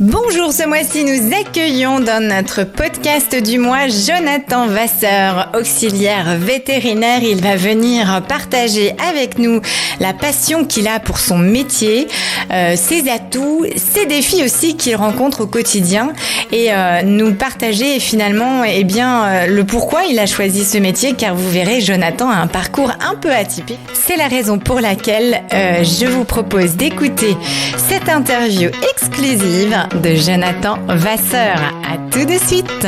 Bonjour, ce mois-ci nous accueillons dans notre podcast du mois Jonathan Vasseur, auxiliaire vétérinaire. Il va venir partager avec nous la passion qu'il a pour son métier, ses atouts, ses défis aussi qu'il rencontre au quotidien et nous partager finalement le pourquoi il a choisi ce métier, car vous verrez, Jonathan a un parcours un peu atypique. C'est la raison pour laquelle je vous propose d'écouter cette interview exclusive de Jonathan Vasseur. À tout de suite.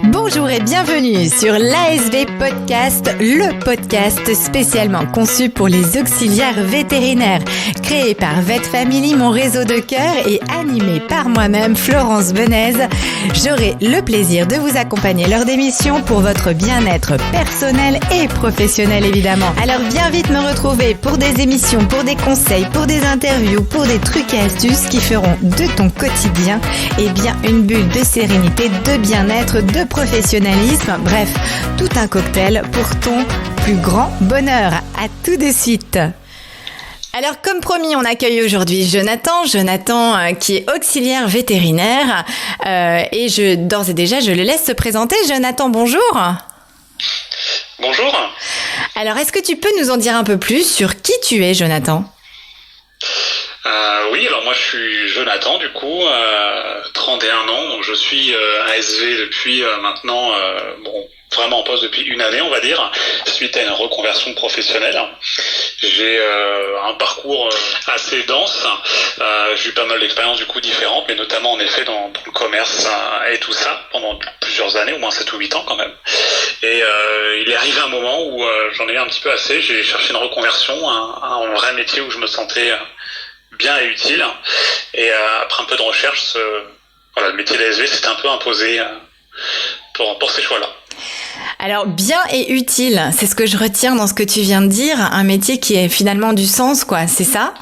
Bonjour et bienvenue sur l'ASV Podcast, le podcast spécialement conçu pour les auxiliaires vétérinaires, créé par VetFamily, mon réseau de cœur, et animé par moi-même, Florence Benez. J'aurai le plaisir de vous accompagner lors d'émissions pour votre bien-être personnel et professionnel évidemment. Alors viens vite me retrouver pour des émissions, pour des conseils, pour des interviews, pour des trucs et astuces qui feront de ton quotidien une bulle de sérénité, de bien-être, de professionnalisme, bref, tout un cocktail pour ton plus grand bonheur. À tout de suite. Alors, comme promis, on accueille aujourd'hui Jonathan qui est auxiliaire vétérinaire et d'ores et déjà, je le laisse se présenter. Jonathan, bonjour. Bonjour. Alors, est-ce que tu peux nous en dire un peu plus sur qui tu es, Jonathan ? Oui, alors moi je suis Jonathan, du coup, 31 ans, donc je suis ASV depuis maintenant, vraiment en poste depuis une année, on va dire, suite à une reconversion professionnelle. J'ai un parcours assez dense, j'ai eu pas mal d'expériences du coup différentes, mais notamment en effet dans le commerce et tout ça, pendant plusieurs années, au moins 7 ou 8 ans quand même. Et il est arrivé un moment où j'en ai eu un petit peu assez, j'ai cherché une reconversion, un vrai métier où je me sentais bien et utile. Et après un peu de recherche, le métier d'ASV s'est un peu imposé pour ces choix-là. Alors, bien et utile, c'est ce que je retiens dans ce que tu viens de dire, un métier qui est finalement du sens, quoi, c'est ça ?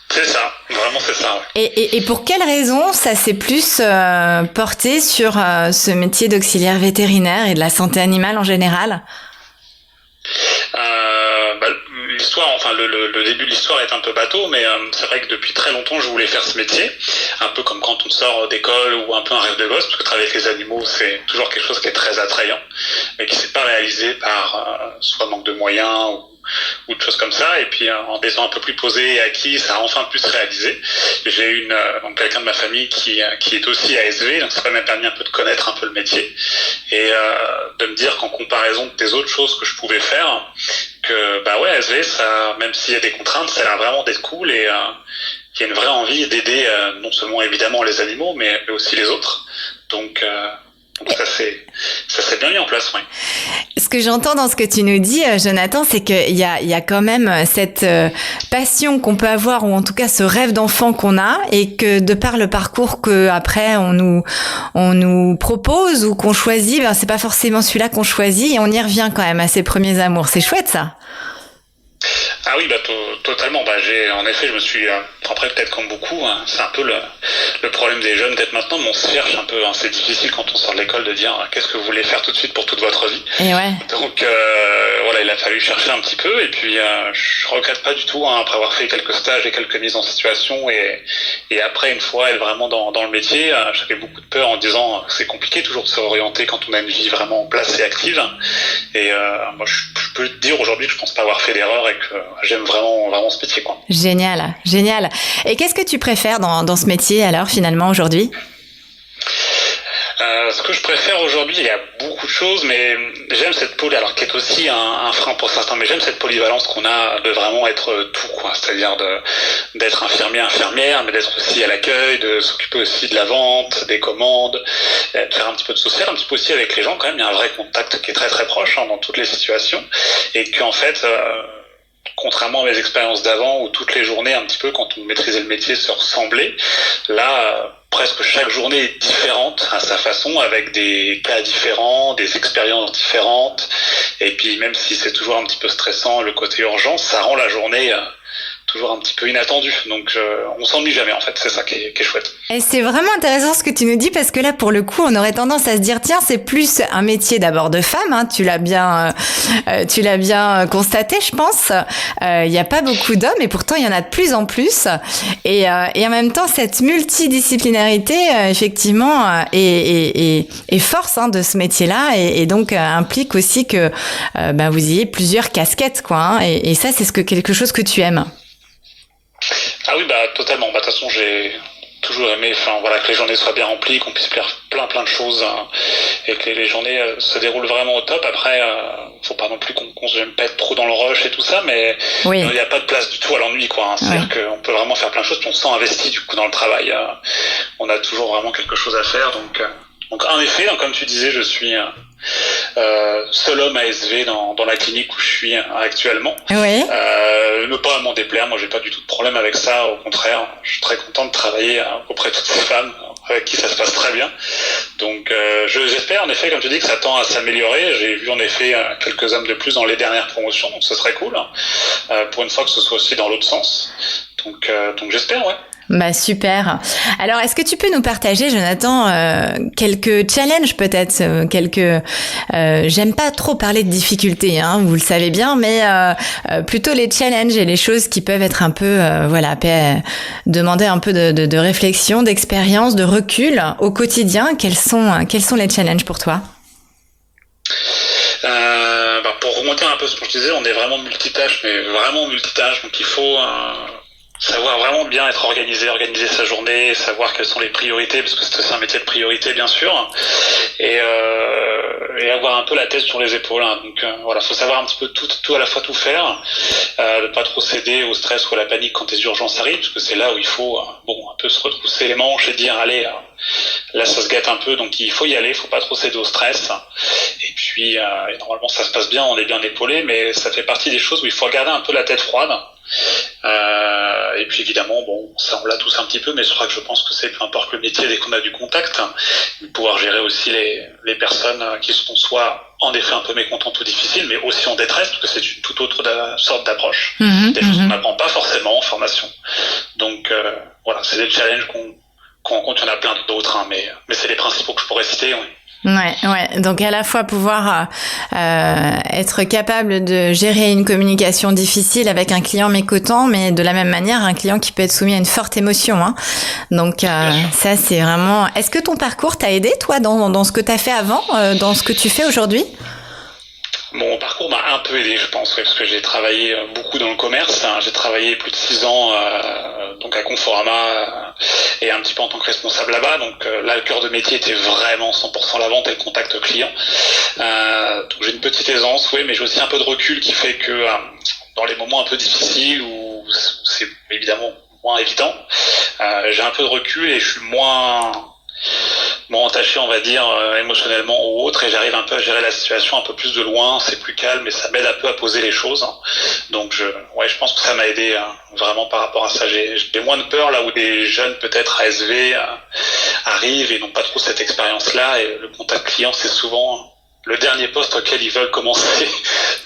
C'est ça, vraiment c'est ça. Ouais. Et pour quelle raison ça s'est plus porté sur ce métier d'auxiliaire vétérinaire et de la santé animale en général ? L'histoire, enfin le début de l'histoire est un peu bateau, mais c'est vrai que depuis très longtemps je voulais faire ce métier, un peu comme quand on sort d'école ou un peu un rêve de gosse, parce que travailler avec les animaux c'est toujours quelque chose qui est très attrayant, mais qui s'est pas réalisé par soit manque de moyens ou de choses comme ça. Et puis en étant un peu plus posé et acquis, ça a enfin pu se réaliser. J'ai eu quelqu'un de ma famille qui est aussi ASV, donc ça m'a permis un peu de connaître un peu le métier et de me dire qu'en comparaison des autres choses que je pouvais faire, que ASV, ça, même s'il y a des contraintes, ça a l'air vraiment d'être cool et il y a une vraie envie d'aider non seulement évidemment les animaux, mais aussi les autres. Donc ça s'est bien mis en place, oui. Ce que j'entends dans ce que tu nous dis, Jonathan, c'est qu'il y a quand même cette passion qu'on peut avoir, ou en tout cas ce rêve d'enfant qu'on a, et que de par le parcours que après on nous propose ou qu'on choisit, c'est pas forcément celui-là qu'on choisit, et on y revient quand même à ses premiers amours. C'est chouette, ça. Ah oui, totalement. En effet, je me suis, après peut-être comme beaucoup, c'est un peu le problème des jeunes peut-être maintenant, mais on se cherche un peu, c'est difficile quand on sort de l'école de dire qu'est-ce que vous voulez faire tout de suite pour toute votre vie. Et ouais. Donc il a fallu chercher un petit peu, et puis je regrette pas du tout, après avoir fait quelques stages et quelques mises en situation, et après une fois être vraiment dans le métier, j'avais beaucoup de peur en disant que c'est compliqué toujours de se réorienter quand on a une vie vraiment en place et active. Et moi je peux te dire aujourd'hui que je pense pas avoir fait d'erreur et que j'aime vraiment ce métier, quoi. Génial. Et qu'est-ce que tu préfères dans ce métier alors finalement aujourd'hui ? Ce que je préfère aujourd'hui, il y a beaucoup de choses, mais j'aime cette alors qui est aussi un frein pour certains, mais j'aime cette polyvalence qu'on a de vraiment être tout, quoi. C'est-à-dire d'être infirmière, mais d'être aussi à l'accueil, de s'occuper aussi de la vente, des commandes, de faire un petit peu de social, un petit peu aussi avec les gens quand même. Il y a un vrai contact qui est très très proche dans toutes les situations, et qu'en fait, contrairement à mes expériences d'avant où toutes les journées un petit peu quand on maîtrisait le métier se ressemblaient, là presque chaque journée est différente à sa façon, avec des cas différents, des expériences différentes, et puis même si c'est toujours un petit peu stressant le côté urgence, ça rend la journée tout toujours un petit peu inattendu. Donc on s'ennuie jamais en fait, c'est ça qui est chouette. Et c'est vraiment intéressant ce que tu nous dis parce que là pour le coup on aurait tendance à se dire tiens c'est plus un métier d'abord de femme, hein, tu l'as bien constaté je pense. Il n'y a pas beaucoup d'hommes et pourtant il y en a de plus en plus et en même temps cette multidisciplinarité effectivement est force hein, de ce métier-là et donc implique aussi que vous ayez plusieurs casquettes quoi hein, et ça c'est quelque chose que tu aimes. Ah oui totalement. De toute façon j'ai toujours aimé que les journées soient bien remplies, qu'on puisse faire plein de choses hein, et que les journées se déroulent vraiment au top. Après faut pas non plus qu'on se pète trop dans le rush et tout ça, mais oui. Il n'y a pas de place du tout à l'ennui quoi hein. C'est-à-dire qu'on peut vraiment faire plein de choses puis on se sent investi du coup dans le travail. On a toujours vraiment quelque chose à faire donc en effet comme tu disais je suis seul homme ASV dans la clinique où je suis actuellement. Oui. Ne pas m'en déplaire, moi j'ai pas du tout de problème avec ça, au contraire, je suis très content de travailler auprès de toutes ces femmes avec qui ça se passe très bien. Donc j'espère en effet, comme tu dis, que ça tend à s'améliorer. J'ai vu en effet quelques hommes de plus dans les dernières promotions, donc ce serait cool. Pour une fois que ce soit aussi dans l'autre sens. Donc j'espère, ouais. Super. Alors, est-ce que tu peux nous partager, Jonathan, quelques challenges peut-être, j'aime pas trop parler de difficultés, hein, vous le savez bien, mais plutôt les challenges et les choses qui peuvent être un peu, demander un peu de réflexion, d'expérience, de recul au quotidien. Quels sont les challenges pour toi? Pour remonter un peu ce que je disais, on est vraiment multitâche, mais vraiment multitâche, donc il faut savoir vraiment bien être organiser sa journée, savoir quelles sont les priorités, parce que c'est aussi un métier de priorité bien sûr, et avoir un peu la tête sur les épaules. Hein. Donc faut savoir un petit peu tout à la fois tout faire, ne pas trop céder au stress ou à la panique quand les urgences arrivent, parce que c'est là où il faut un peu se retrousser les manches et dire allez, là ça se gâte un peu, donc il faut y aller, il faut pas trop céder au stress. Et puis normalement ça se passe bien, on est bien épaulé, mais ça fait partie des choses où il faut garder un peu la tête froide. Et puis évidemment ça on l'a tous un petit peu, mais je crois que je pense que c'est peu importe le métier, dès qu'on a du contact, de pouvoir gérer aussi les personnes qui sont soit en effet un peu mécontentes ou difficiles, mais aussi en détresse, parce que c'est une toute autre sorte d'approche, des choses qu'on n'apprend pas forcément en formation. Donc c'est des challenges qu'on rencontre, il y en a plein d'autres, hein, mais c'est les principaux que je pourrais citer. Oui. Ouais. Donc à la fois pouvoir être capable de gérer une communication difficile avec un client mécontent, mais de la même manière un client qui peut être soumis à une forte émotion. Hein. Donc ça c'est vraiment. Est-ce que ton parcours t'a aidé toi dans ce que t'as fait avant, dans ce que tu fais aujourd'hui? Mon parcours m'a un peu aidé, je pense, parce que j'ai travaillé beaucoup dans le commerce. Hein. J'ai travaillé plus de 6 ans donc à Conforama et un petit peu en tant que responsable là-bas. Donc là, le cœur de métier était vraiment 100% la vente et le contact client. Donc j'ai une petite aisance, oui, mais j'ai aussi un peu de recul qui fait que dans les moments un peu difficiles où c'est évidemment moins évident, j'ai un peu de recul et je suis moins entaché, on va dire, émotionnellement ou autre, et j'arrive un peu à gérer la situation un peu plus de loin, c'est plus calme et ça m'aide un peu à poser les choses. Donc je pense que ça m'a aidé vraiment par rapport à ça. J'ai moins de peur là où des jeunes peut-être ASV arrivent et n'ont pas trop cette expérience-là, et le contact client c'est souvent le dernier poste auquel ils veulent commencer.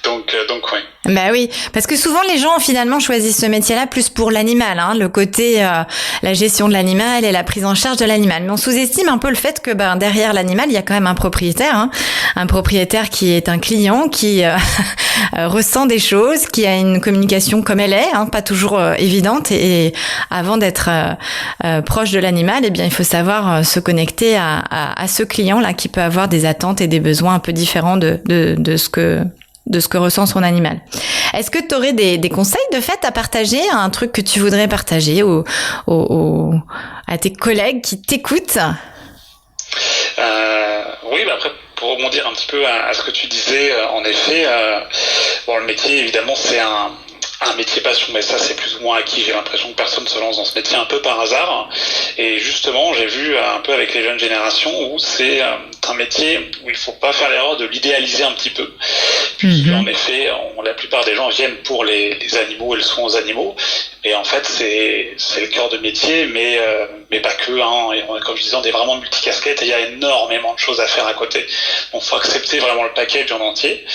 Donc ouais. Bah oui, parce que souvent les gens finalement choisissent ce métier-là plus pour l'animal, hein, le côté la gestion de l'animal et la prise en charge de l'animal. Mais on sous-estime un peu le fait que derrière l'animal, il y a quand même un propriétaire, hein, un propriétaire qui est un client, qui ressent des choses, qui a une communication comme elle est, hein, pas toujours évidente. Et avant d'être proche de l'animal, eh bien il faut savoir se connecter à ce client-là qui peut avoir des attentes et des besoins un peu différents de ce que ressent son animal. Est-ce que tu aurais des conseils de fait à partager, un truc que tu voudrais partager à tes collègues qui t'écoutent? Oui, après, pour rebondir un petit peu à ce que tu disais, en effet, le métier, évidemment, c'est un métier passion, mais ça c'est plus ou moins acquis. J'ai l'impression que personne se lance dans ce métier un peu par hasard. Et justement, j'ai vu un peu avec les jeunes générations où c'est un métier où il faut pas faire l'erreur de l'idéaliser un petit peu. Puisque en effet, la plupart des gens viennent pour les animaux et le soin aux animaux. Et en fait, c'est le cœur de métier, mais pas que. Hein. Et comme je disais, on est vraiment multicasquette et il y a énormément de choses à faire à côté. Donc, faut accepter vraiment le package en entier.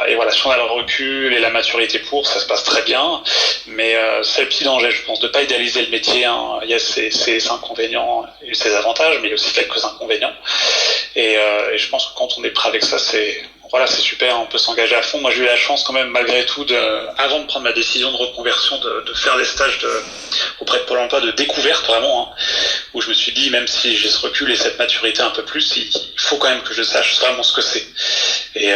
Et voilà, si on a le recul et la maturité pour, ça se passe très bien. Mais c'est le petit danger, je pense, de pas idéaliser le métier. Hein. Il y a ses inconvénients et ses avantages, mais il y a aussi quelques inconvénients. Et je pense que quand on est prêt avec ça, c'est super, on peut s'engager à fond. Moi, j'ai eu la chance quand même, malgré tout, avant de prendre ma décision de reconversion, de faire des stages auprès de Pôle emploi de découverte, vraiment, hein, où je me suis dit, même si j'ai ce recul et cette maturité un peu plus, il faut quand même que je sache vraiment ce que c'est. Et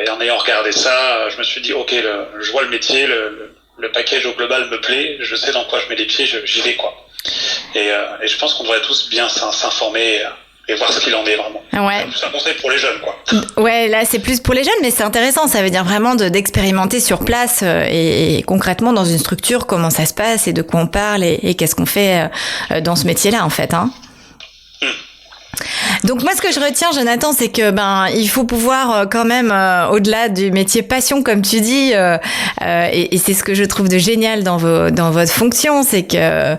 en ayant regardé ça, je me suis dit, ok, je vois le métier, le package au global me plaît, je sais dans quoi je mets les pieds, j'y vais, quoi. Et je pense qu'on devrait tous bien s'informer et voir ce qu'il en est vraiment. Ouais. C'est un conseil pour les jeunes, quoi. Ouais, là c'est plus pour les jeunes, mais c'est intéressant. Ça veut dire vraiment d'expérimenter sur place et concrètement dans une structure comment ça se passe et de quoi on parle et qu'est-ce qu'on fait dans ce métier-là en fait. Hein. Donc moi ce que je retiens Jonathan c'est que il faut pouvoir quand même au-delà du métier passion comme tu dis et c'est ce que je trouve de génial dans votre fonction, c'est que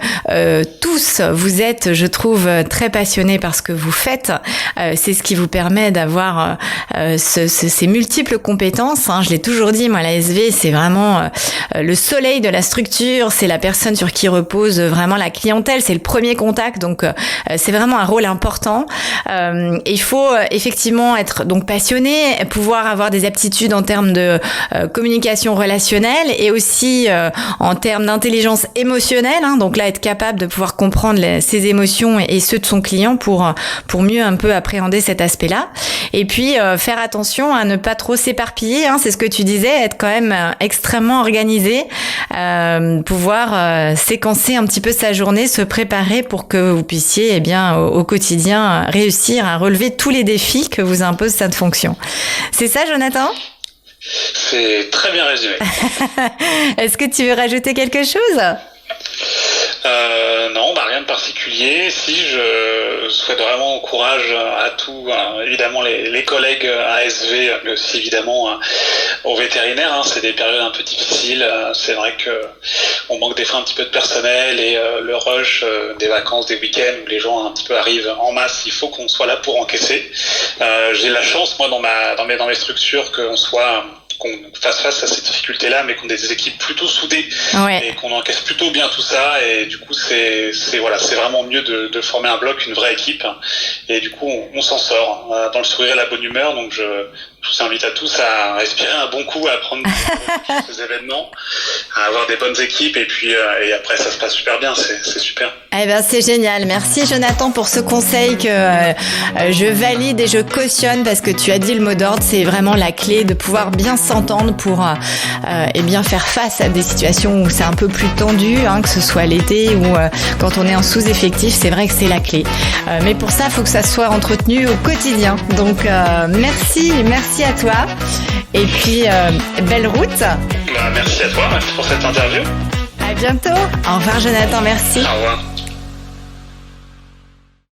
tous vous êtes je trouve très passionnés par ce que vous faites, c'est ce qui vous permet d'avoir ces multiples compétences, hein. Je l'ai toujours dit, moi l'ASV c'est vraiment le soleil de la structure, c'est la personne sur qui repose vraiment la clientèle, c'est le premier contact, donc c'est vraiment un rôle important. Il faut effectivement être donc passionné, pouvoir avoir des aptitudes en termes de communication relationnelle et aussi en termes d'intelligence émotionnelle, hein, donc là être capable de pouvoir comprendre ses émotions et ceux de son client pour mieux un peu appréhender cet aspect-là. Et puis faire attention à ne pas trop s'éparpiller, hein, c'est ce que tu disais, être quand même extrêmement organisé, pouvoir séquencer un petit peu sa journée, se préparer pour que vous puissiez au quotidien réussir à relever tous les défis que vous impose cette fonction. C'est ça, Jonathan ? C'est très bien résumé. Est-ce que tu veux rajouter quelque chose ? Non, rien de particulier. Si je souhaite vraiment courage à tout, évidemment les collègues ASV, mais aussi évidemment aux vétérinaires. Hein, c'est des périodes un peu difficiles. C'est vrai que on manque des fois un petit peu de personnel et le rush des vacances, des week-ends où les gens un petit peu arrivent en masse. Il faut qu'on soit là pour encaisser. J'ai la chance, moi, dans mes structures, qu'on fasse face à ces difficultés-là, mais qu'on ait des équipes plutôt soudées et qu'on encaisse plutôt bien tout ça. Et du coup, c'est vraiment mieux de former un bloc, une vraie équipe. Et du coup, on s'en sort dans le sourire et la bonne humeur. Donc, je vous invite à tous à respirer un bon coup, à prendre ces événements, à avoir des bonnes équipes. Et puis, et après, ça se passe super bien. C'est super. Eh ben, c'est génial. Merci, Jonathan, pour ce conseil que je valide et je cautionne parce que tu as dit le mot d'ordre. C'est vraiment la clé de pouvoir bien s'entendre pour bien faire face à des situations où c'est un peu plus tendu, hein, que ce soit l'été ou quand on est en sous-effectif, c'est vrai que c'est la clé. Mais pour ça, il faut que ça soit entretenu au quotidien. Donc merci à toi. Et puis belle route. Merci à toi, merci pour cette interview. À bientôt. Au revoir Jonathan, merci. Au revoir.